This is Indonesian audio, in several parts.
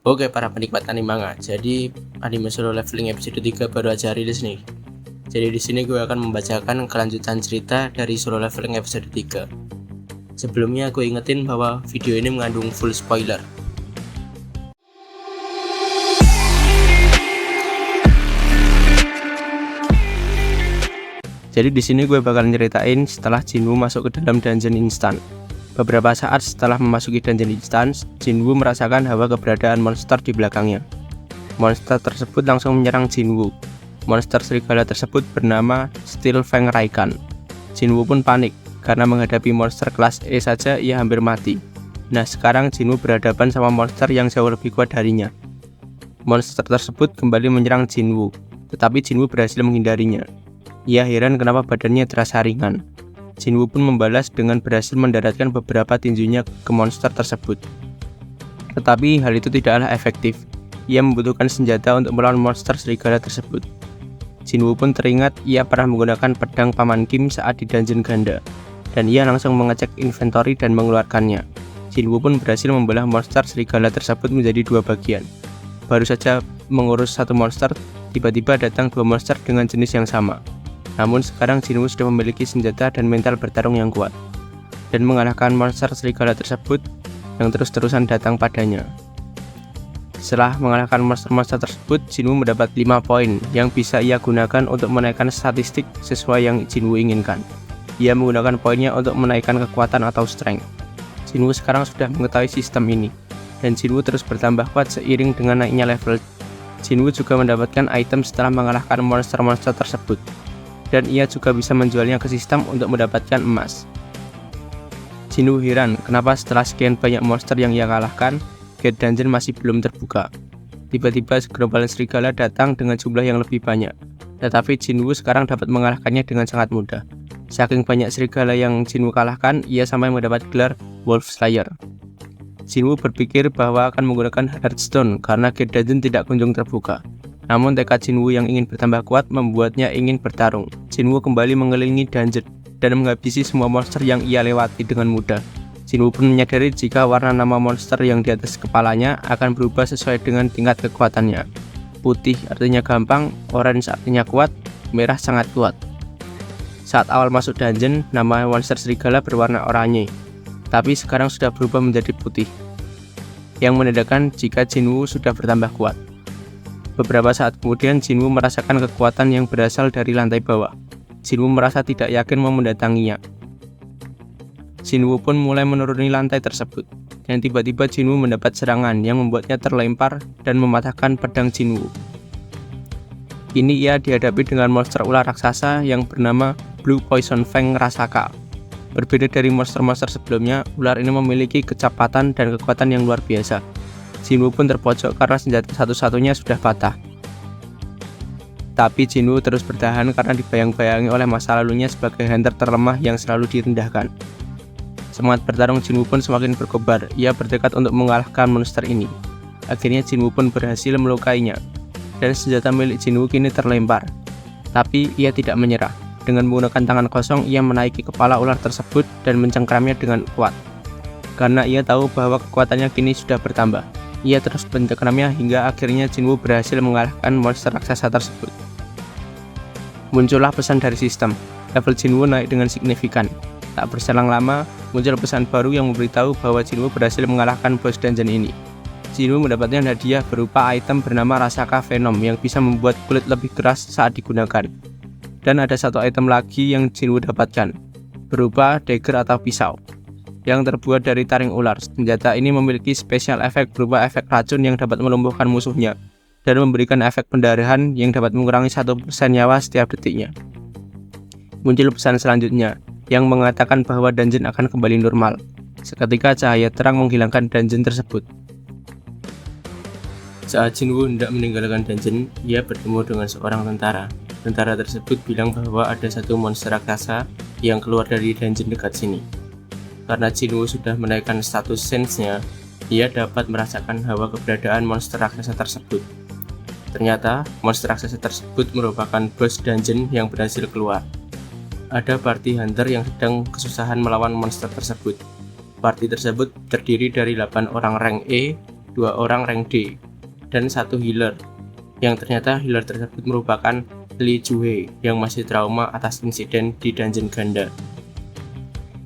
Oke para penikmat anime manga, jadi anime Solo Leveling episode 3 baru aja rilis nih. Jadi di sini gue akan membacakan kelanjutan cerita dari Solo Leveling episode 3. Sebelumnya gue ingetin bahwa video ini mengandung full spoiler. Jadi di sini gue bakal nyeritain setelah Jinwoo masuk ke dalam dungeon instan. Beberapa saat setelah memasuki dungeon instan, Jinwoo merasakan hawa keberadaan monster di belakangnya. Monster tersebut langsung menyerang Jinwoo. Monster serigala tersebut bernama Steel Fang Raikan. Jinwoo pun panik, karena menghadapi monster kelas E saja ia hampir mati. Nah sekarang Jinwoo berhadapan sama monster yang jauh lebih kuat darinya. Monster tersebut kembali menyerang Jinwoo, tetapi Jinwoo berhasil menghindarinya. Ia heran kenapa badannya terasa ringan. Jinwoo pun membalas dengan berhasil mendaratkan beberapa tinjunya ke monster tersebut. Tetapi hal itu tidaklah efektif. Ia membutuhkan senjata untuk melawan monster serigala tersebut. Jinwoo pun teringat ia pernah menggunakan pedang Paman Kim saat di dungeon ganda, dan ia langsung mengecek inventory dan mengeluarkannya. Jinwoo pun berhasil membelah monster serigala tersebut menjadi dua bagian. Baru saja mengurus satu monster, tiba-tiba datang dua monster dengan jenis yang sama. Namun sekarang Jinwoo sudah memiliki senjata dan mental bertarung yang kuat, dan mengalahkan monster serigala tersebut yang terus-terusan datang padanya. Setelah mengalahkan monster-monster tersebut, Jinwoo mendapat 5 poin yang bisa ia gunakan untuk menaikkan statistik sesuai yang Jinwoo inginkan. Ia menggunakan poinnya untuk menaikkan kekuatan atau strength. Jinwoo sekarang sudah mengetahui sistem ini, dan Jinwoo terus bertambah kuat seiring dengan naiknya level. Jinwoo juga mendapatkan item setelah mengalahkan monster-monster tersebut, dan ia juga bisa menjualnya ke sistem untuk mendapatkan emas. Jinwoo heran kenapa setelah sekian banyak monster yang ia kalahkan, gate dungeon masih belum terbuka. Tiba-tiba segerombolan serigala datang dengan jumlah yang lebih banyak, tetapi Jinwoo sekarang dapat mengalahkannya dengan sangat mudah. Saking banyak serigala yang Jinwoo kalahkan, ia sampai mendapat gelar Wolf Slayer. Jinwoo berpikir bahwa akan menggunakan Hearthstone karena gate dungeon tidak kunjung terbuka. Namun tekad Jinwoo yang ingin bertambah kuat membuatnya ingin bertarung. Jinwoo kembali mengelilingi dungeon dan menghabisi semua monster yang ia lewati dengan mudah. Jinwoo pun menyadari jika warna nama monster yang di atas kepalanya akan berubah sesuai dengan tingkat kekuatannya. Putih artinya gampang, orange artinya kuat, merah sangat kuat. Saat awal masuk dungeon, nama monster serigala berwarna oranye, tapi sekarang sudah berubah menjadi putih, yang menandakan jika Jinwoo sudah bertambah kuat. Beberapa saat kemudian Jinwoo merasakan kekuatan yang berasal dari lantai bawah. Jinwoo merasa tidak yakin mau mendatanginya. Jinwoo pun mulai menuruni lantai tersebut, dan tiba-tiba Jinwoo mendapat serangan yang membuatnya terlempar dan mematahkan pedang Jinwoo. Kini ia dihadapi dengan monster ular raksasa yang bernama Blue Poison Fang Rasaka. Berbeda dari monster-monster sebelumnya, ular ini memiliki kecepatan dan kekuatan yang luar biasa. Jinwoo pun terpojok karena senjata satu-satunya sudah patah. Tapi Jinwoo terus bertahan karena dibayang-bayangi oleh masa lalunya sebagai hunter terlemah yang selalu direndahkan. Semangat bertarung Jinwoo pun semakin berkobar. Ia bertekad untuk mengalahkan monster ini. Akhirnya Jinwoo pun berhasil melukainya, dan senjata milik Jinwoo kini terlempar. Tapi ia tidak menyerah. Dengan menggunakan tangan kosong, ia menaiki kepala ular tersebut dan mencengkramnya dengan kuat. Karena ia tahu bahwa kekuatannya kini sudah bertambah. Ia terus mencengkramnya hingga akhirnya Jinwoo berhasil mengalahkan monster raksasa tersebut. Muncullah pesan dari sistem. Level Jinwoo naik dengan signifikan. Tak berselang lama, muncul pesan baru yang memberitahu bahwa Jinwoo berhasil mengalahkan bos dungeon ini. Jinwoo mendapatkan hadiah berupa item bernama Rasaka Venom yang bisa membuat kulit lebih keras saat digunakan. Dan ada satu item lagi yang Jinwoo dapatkan, berupa dagger atau pisau, yang terbuat dari taring ular. Senjata ini memiliki special effect berupa efek racun yang dapat melumpuhkan musuhnya, dan memberikan efek pendarahan yang dapat mengurangi 1% nyawa setiap detiknya. Muncul pesan selanjutnya, yang mengatakan bahwa dungeon akan kembali normal. Seketika cahaya terang menghilangkan dungeon tersebut. Saat Jinwoo hendak meninggalkan dungeon, ia bertemu dengan seorang tentara. Tentara tersebut bilang bahwa ada satu monster raksasa yang keluar dari dungeon dekat sini. Karena Jinwoo sudah menaikkan status sense-nya, ia dapat merasakan hawa keberadaan monster raksasa tersebut. Ternyata, monster raksasa tersebut merupakan bos dungeon yang berhasil keluar. Ada party hunter yang sedang kesusahan melawan monster tersebut. Party tersebut terdiri dari 8 orang rank E 2 orang rank D, dan 1 healer, yang ternyata healer tersebut merupakan Lee Juhye yang masih trauma atas insiden di dungeon ganda.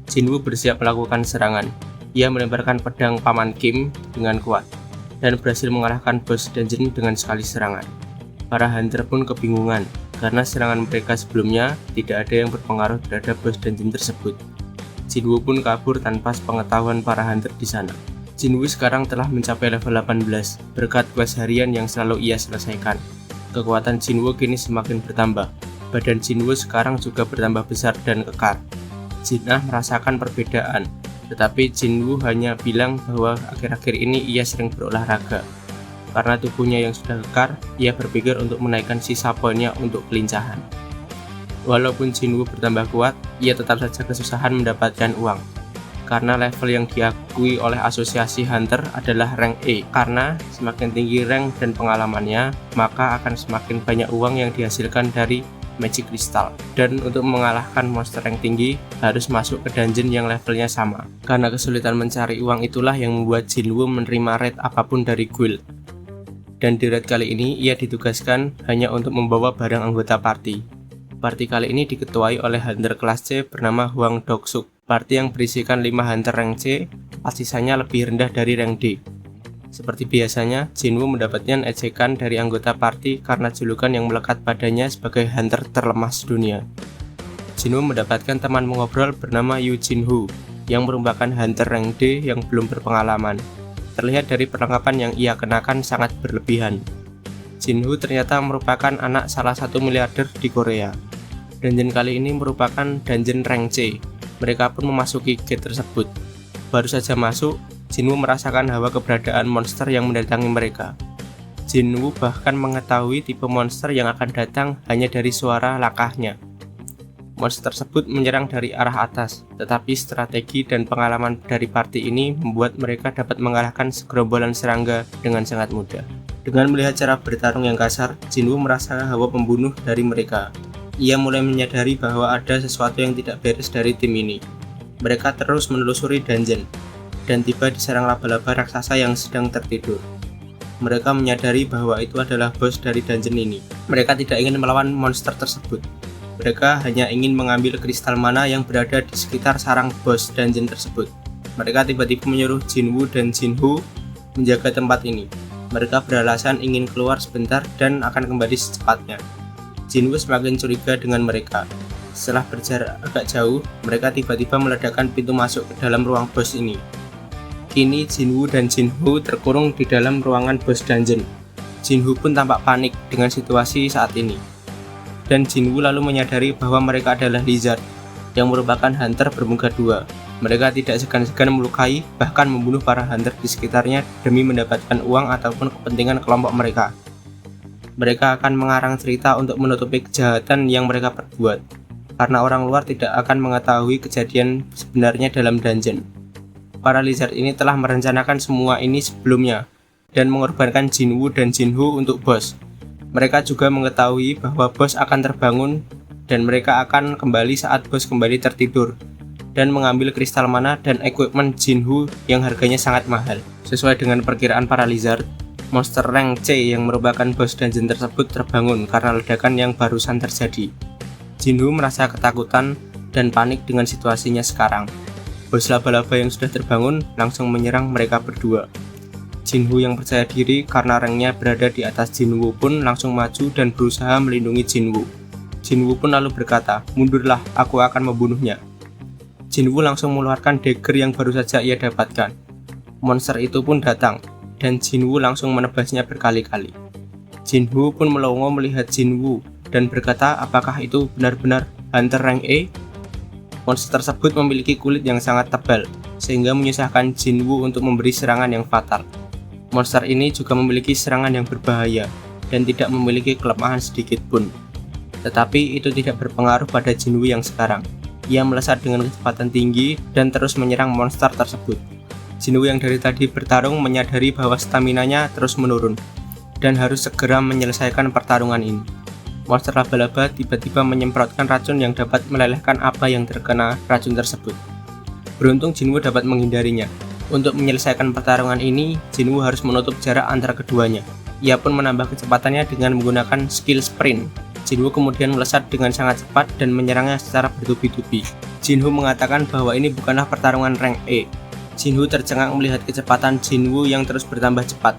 Jinwoo bersiap melakukan serangan. Ia melemparkan pedang Paman Kim dengan kuat dan berhasil mengalahkan bos dungeon dengan sekali serangan. Para hunter pun kebingungan karena serangan mereka sebelumnya tidak ada yang berpengaruh terhadap bos dungeon tersebut. Jinwoo pun kabur tanpa sepengetahuan para hunter di sana. Jinwoo sekarang telah mencapai level 18 berkat quest harian yang selalu ia selesaikan. Kekuatan Jinwoo kini semakin bertambah. Badan Jinwoo sekarang juga bertambah besar dan kekar. Jin-ah merasakan perbedaan, tetapi Jinwoo hanya bilang bahwa akhir-akhir ini ia sering berolahraga. Karena tubuhnya yang sudah kekar, ia berpikir untuk menaikkan sisa poinnya untuk kelincahan. Walaupun Jinwoo bertambah kuat, ia tetap saja kesusahan mendapatkan uang. Karena level yang diakui oleh asosiasi hunter adalah rank E. Karena semakin tinggi rank dan pengalamannya, maka akan semakin banyak uang yang dihasilkan dari Magic Crystal. Dan untuk mengalahkan monster rank tinggi, harus masuk ke dungeon yang levelnya sama. Karena kesulitan mencari uang itulah yang membuat Jinwoo menerima raid apapun dari guild. Dan di raid kali ini, ia ditugaskan hanya untuk membawa barang anggota party. Party kali ini diketuai oleh hunter kelas C bernama Hwang Dok-suk. Party yang berisikan 5 hunter rank C, sisanya lebih rendah dari rank D. Seperti biasanya, Jinwoo mendapatkan ejekan dari anggota party karena julukan yang melekat padanya sebagai hunter terlemah sedunia. Jinwoo mendapatkan teman mengobrol bernama Yu Jin-hoo yang merupakan hunter rank D yang belum berpengalaman. Terlihat dari perlengkapan yang ia kenakan sangat berlebihan. Jin-hoo ternyata merupakan anak salah satu miliarder di Korea. Dungeon kali ini merupakan dungeon rank C. Mereka pun memasuki gate tersebut. Baru saja masuk, Jinwoo merasakan hawa keberadaan monster yang mendatangi mereka. Jinwoo bahkan mengetahui tipe monster yang akan datang hanya dari suara langkahnya. Monster tersebut menyerang dari arah atas, tetapi strategi dan pengalaman dari party ini membuat mereka dapat mengalahkan segerombolan serangga dengan sangat mudah. Dengan melihat cara bertarung yang kasar, Jinwoo merasa hawa pembunuh dari mereka. Ia mulai menyadari bahwa ada sesuatu yang tidak beres dari tim ini. Mereka terus menelusuri dungeon dan tiba diserang laba-laba raksasa yang sedang tertidur. Mereka menyadari bahwa itu adalah bos dari dungeon ini. Mereka tidak ingin melawan monster tersebut. Mereka hanya ingin mengambil kristal mana yang berada di sekitar sarang bos dungeon tersebut. Mereka tiba-tiba menyuruh Jinwoo dan Jin-hoo menjaga tempat ini. Mereka beralasan ingin keluar sebentar dan akan kembali secepatnya. Jinwoo semakin curiga dengan mereka. Setelah berjarak agak jauh, mereka tiba-tiba meledakkan pintu masuk ke dalam ruang bos ini. Kini Jinwoo dan Jin-hoo terkurung di dalam ruangan bos dungeon. Jin-hoo pun tampak panik dengan situasi saat ini. Dan Jinwoo lalu menyadari bahwa mereka adalah lizard, yang merupakan hunter bermuka dua. Mereka tidak segan-segan melukai, bahkan membunuh para hunter di sekitarnya demi mendapatkan uang ataupun kepentingan kelompok mereka. Mereka akan mengarang cerita untuk menutupi kejahatan yang mereka perbuat, karena orang luar tidak akan mengetahui kejadian sebenarnya dalam dungeon. Para lizard ini telah merencanakan semua ini sebelumnya, dan mengorbankan Jinwoo dan Jin-hoo untuk bos. Mereka juga mengetahui bahwa bos akan terbangun, dan mereka akan kembali saat bos kembali tertidur, dan mengambil kristal mana dan equipment Jin-hoo yang harganya sangat mahal. Sesuai dengan perkiraan para lizard, monster rank C yang merupakan bos dungeon tersebut terbangun karena ledakan yang barusan terjadi. Jin-hoo merasa ketakutan dan panik dengan situasinya sekarang. Bos laba-laba yang sudah terbangun langsung menyerang mereka berdua. Jin-hoo yang percaya diri karena ranknya berada di atas Jinwoo pun langsung maju dan berusaha melindungi Jinwoo. Jinwoo pun lalu berkata, "Mundurlah, aku akan membunuhnya." Jinwoo langsung mengeluarkan dagger yang baru saja ia dapatkan. Monster itu pun datang, dan Jinwoo langsung menebasnya berkali-kali. Jin-hoo pun melongo melihat Jinwoo dan berkata apakah itu benar-benar hunter rank A? Monster tersebut memiliki kulit yang sangat tebal, sehingga menyusahkan Jinwoo untuk memberi serangan yang fatal. Monster ini juga memiliki serangan yang berbahaya, dan tidak memiliki kelemahan sedikit pun. Tetapi itu tidak berpengaruh pada Jinwoo yang sekarang. Ia melesat dengan kecepatan tinggi dan terus menyerang monster tersebut. Jinwoo yang dari tadi bertarung menyadari bahwa staminanya terus menurun dan harus segera menyelesaikan pertarungan ini. Monster laba-laba tiba-tiba menyemprotkan racun yang dapat melelehkan apa yang terkena racun tersebut. Beruntung Jinwoo dapat menghindarinya. Untuk menyelesaikan pertarungan ini, Jinwoo harus menutup jarak antara keduanya. Ia pun menambah kecepatannya dengan menggunakan skill sprint. Jinwoo kemudian melesat dengan sangat cepat dan menyerangnya secara bertubi-tubi. Jinwoo mengatakan bahwa ini bukanlah pertarungan rank E. Jinwoo tercengang melihat kecepatan Jinwoo yang terus bertambah cepat,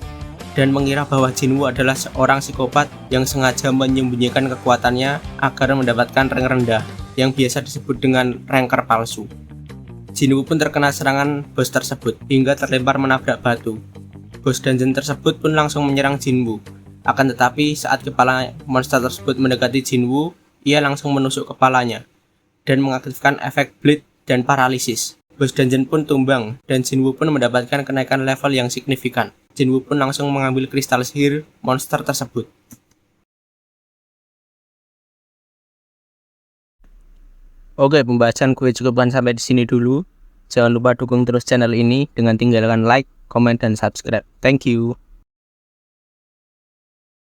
dan mengira bahwa Jinwoo adalah seorang psikopat yang sengaja menyembunyikan kekuatannya agar mendapatkan rank rendah, yang biasa disebut dengan ranker palsu. Jinwoo pun terkena serangan bos tersebut, hingga terlempar menabrak batu. Bos dungeon tersebut pun langsung menyerang Jinwoo. Akan tetapi saat kepala monster tersebut mendekati Jinwoo, ia langsung menusuk kepalanya, dan mengaktifkan efek bleed dan paralisis. Bos dungeon pun tumbang, dan Jinwoo pun mendapatkan kenaikan level yang signifikan. Jinwoo pun langsung mengambil kristal sihir monster tersebut. Oke, pembahasan gue cukupkan sampai di sini dulu. Jangan lupa dukung terus channel ini dengan tinggalkan like, komen, dan subscribe. Thank you.